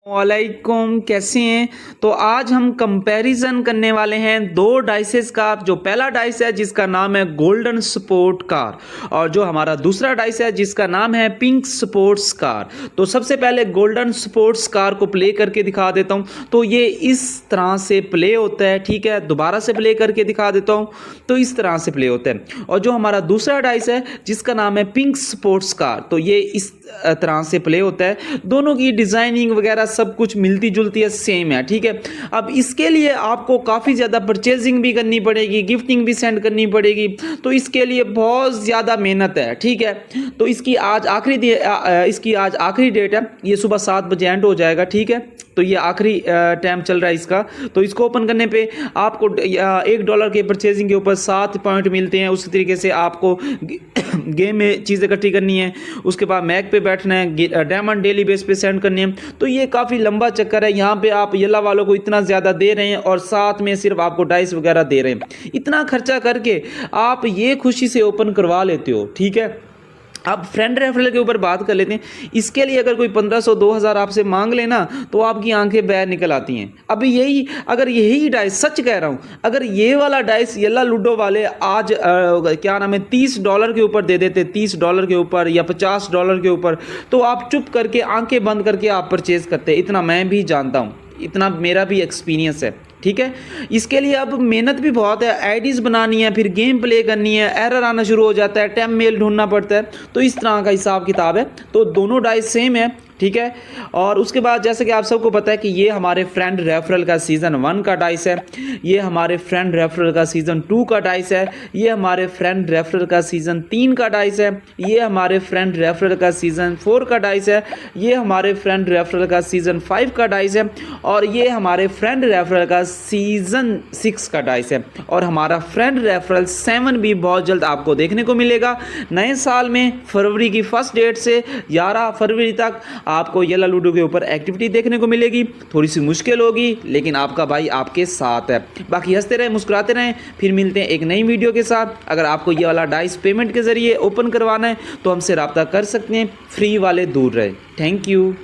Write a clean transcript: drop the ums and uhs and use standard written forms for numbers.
वालेकुम, कैसे हैं। तो आज हम कंपैरिजन करने वाले हैं दो डाइसेस का। जो पहला डाइस है जिसका नाम है गोल्डन स्पोर्ट कार, और जो हमारा दूसरा डाइस है जिसका नाम है पिंक स्पोर्ट्स कार। तो सबसे पहले गोल्डन स्पोर्ट्स कार को प्ले करके दिखा देता हूं। तो ये इस तरह से प्ले होता है, ठीक है। दोबारा से प्ले करके दिखा देता हूं। तो इस तरह से प्ले होता है। और जो हमारा दूसरा डाइस है जिसका नाम है पिंक स्पोर्ट्स कार, तो ये इस तरह से प्ले होता है। दोनों की डिजाइनिंग वगैरह सब कुछ मिलती जुलती है, सेम है, ठीक है। अब इसके लिए आपको काफ़ी ज़्यादा परचेजिंग भी करनी पड़ेगी, गिफ्टिंग भी सेंड करनी पड़ेगी। तो इसके लिए बहुत ज़्यादा मेहनत है, ठीक है। तो इसकी आज आखिरी डेट है। ये सुबह 7 बजे एंड हो जाएगा, ठीक है। तो ये आखिरी टाइम चल रहा है इसका। तो इसको ओपन करने पे आपको $1 के परचेजिंग के ऊपर 7 पॉइंट मिलते हैं। उसी तरीके से आपको गेम में चीज़ें इकट्ठी करनी है, उसके बाद मैक पे बैठना है, डायमंड डेली बेस पे सेंड करनी है। तो ये काफ़ी लंबा चक्कर है। यहाँ पे आप येला वालों को इतना ज़्यादा दे रहे हैं और साथ में सिर्फ आपको डाइस वगैरह दे रहे हैं। इतना खर्चा करके आप ये खुशी से ओपन करवा लेते हो, ठीक है। अब फ्रेंड रेफरल के ऊपर बात कर लेते हैं। इसके लिए अगर कोई 1500-2000 आपसे मांग लेना तो आपकी आंखें बाहर निकल आती हैं। अभी यही डाइस, सच कह रहा हूँ, अगर ये वाला डाइस येला लूडो वाले आज क्या नाम है $30 के ऊपर दे देते, $30 के ऊपर या $50 के ऊपर, तो आप चुप करके आंखें बंद करके आप परचेज करते। इतना मैं भी जानता हूँ, इतना मेरा भी एक्सपीरियंस है, ठीक है। इसके लिए अब मेहनत भी बहुत है, आईडीज़ बनानी है, फिर गेम प्ले करनी है, एरर आना शुरू हो जाता है, टेम मेल ढूंढना पड़ता है। तो इस तरह का हिसाब किताब है। तो दोनों डाइस सेम है, ठीक है। और उसके बाद जैसे कि आप सबको पता है कि ये हमारे फ्रेंड रेफरल का सीज़न 1 का डाइस है, ये हमारे फ्रेंड रेफरल का सीज़न 2 का डाइस है, ये हमारे फ्रेंड रेफरल का सीज़न 3 का डाइस है, ये हमारे फ्रेंड रेफरल का सीज़न 4 का डाइस है, ये हमारे फ्रेंड रेफरल का सीज़न 5 का डाइस है, और ये हमारे फ्रेंड रेफरल का सीज़न 6 का डाइस है। और हमारा फ्रेंड रेफरल 7 भी बहुत जल्द आपको देखने को मिलेगा। नए साल में फरवरी की फर्स्ट डेट से 11 फरवरी तक आपको येला लूडो के ऊपर एक्टिविटी देखने को मिलेगी। थोड़ी सी मुश्किल होगी, लेकिन आपका भाई आपके साथ है। बाकी हंसते रहें, मुस्कुराते रहें। फिर मिलते हैं एक नई वीडियो के साथ। अगर आपको ये वाला डाइस पेमेंट के ज़रिए ओपन करवाना है तो हमसे रब्ता कर सकते हैं। फ्री वाले दूर रहे। Thank you.